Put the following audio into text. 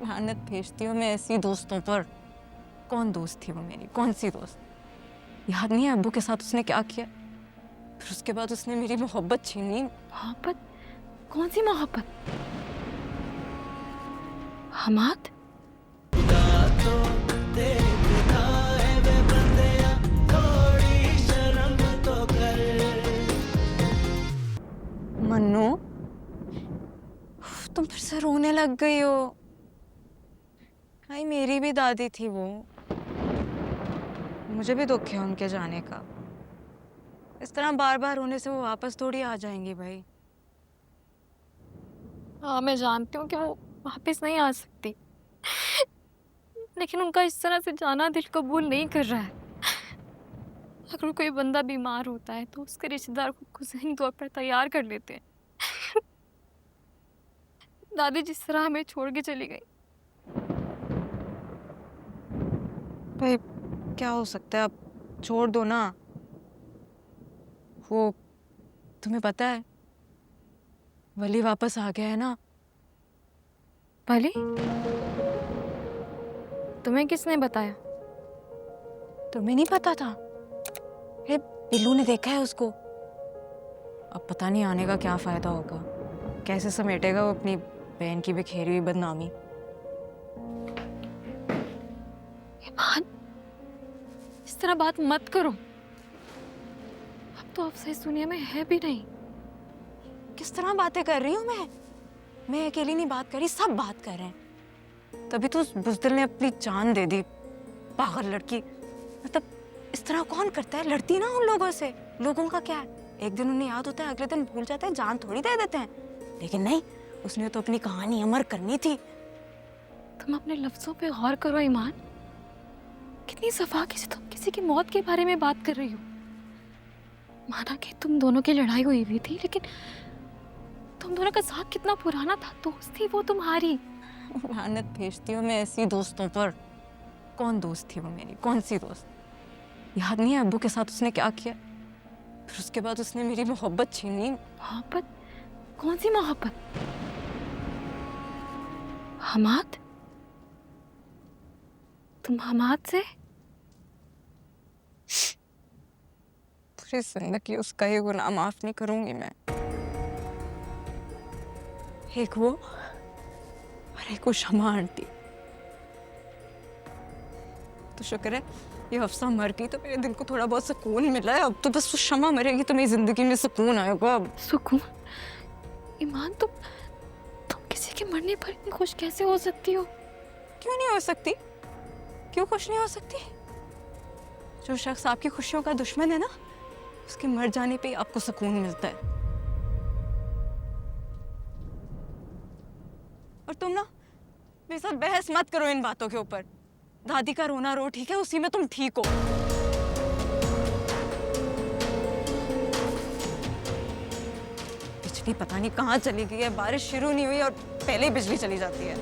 लानत भेजती हूँ मैं ऐसी दोस्तों पर। कौन दोस्त थी वो मेरी, कौन सी दोस्त? याद नहीं है अब्बू के साथ उसने क्या किया? फिर उसके बाद उसने मेरी मोहब्बत छीन ली। मोहब्बत? कौन सी मोहब्बत? हमाद? मन्नू, तुम फिर से रोने लग गई हो। भाई मेरी भी दादी थी वो, मुझे भी दुख है उनके जाने का। इस तरह बार बार रोने से वो वापस थोड़ी आ जाएंगी भाई। हाँ, मैं जानती हूँ कि वो वापस नहीं आ सकती, लेकिन उनका इस तरह से जाना दिल कबूल नहीं कर रहा है। अगर कोई बंदा बीमार होता है तो उसके रिश्तेदार को ज़हनी तौर पर तैयार कर लेते हैं। दादी जिस तरह हमें छोड़ के चली गई। भाई क्या हो सकता है, अब छोड़ दो ना। वो तुम्हें पता है वली वापस आ गया है ना? भले? तुम्हें किसने बताया? तुम्हें नहीं पता था? हे, बिल्लू ने देखा है उसको। अब पता नहीं आने का क्या फायदा होगा, कैसे समेटेगा वो अपनी बहन की बिखेरी हुई बदनामी। ईमान, इस तरह बात मत करो। अब तो आप इस दुनिया में है भी नहीं। किस तरह बातें कर रही हूँ मैं अकेली नहीं बात कर रही, सब बात कर रहे हैं। तभी तो उस बुज़दिल ने अपनी जान दे दी, पागल लड़की। मतलब इस तरह कौन करता है, लड़ती ना उन लोगों से। लोगों का क्या है, एक दिन उन्हें याद होता है, अगले दिन भूल जाते हैं, जान थोड़ी दे देते हैं। लेकिन नहीं, उसने तो अपनी कहानी अमर करनी थी। तुम अपने लफ्जों पे गौर करो ईमान। कितनी सफाकी से तुम किसी की मौत के बारे में बात कर रही हो। माना कि तुम दोनों की लड़ाई हुई थी, लेकिन तुम दोनों का साथ कितना पुराना था। दोस्त थी वो तुम्हारी। लानत भेजती हूँ मैं ऐसी दोस्तों पर। कौन दोस्त थी वो मेरी, कौन सी दोस्त? याद नहीं है अब्बू के साथ उसने क्या किया? फिर उसके बाद उसने मेरी मोहब्बत छीन ली। मोहब्बत? कौन सी मोहब्बत? हमाद? तुम हमाद से? पूरी जिंदगी उसका ये गुनाह माफ नहीं करूंगी मैं। एक वो और एक वो शमा आंटी। तो शुक्र है ये हफ्सा मर गई तो मेरे दिल को थोड़ा बहुत सुकून मिला है। अब तो बस वो शमा मरेगी तो मेरी जिंदगी में सुकून आएगा अब। सुकून? ईमान, तुम किसी के मरने पर इतनी खुश कैसे हो सकती हो? क्यों नहीं हो सकती? क्यों खुश नहीं हो सकती? जो शख्स आपकी खुशियों का दुश्मन है ना, उसके मर जाने पे आपको सुकून मिलता है। और तुम ना मेरे साथ बहस मत करो इन बातों के ऊपर। दादी का रोना रो, ठीक है, उसी में तुम ठीक हो। बिजली पता नहीं कहाँ चली गई है, बारिश शुरू नहीं हुई और पहले ही बिजली चली जाती है।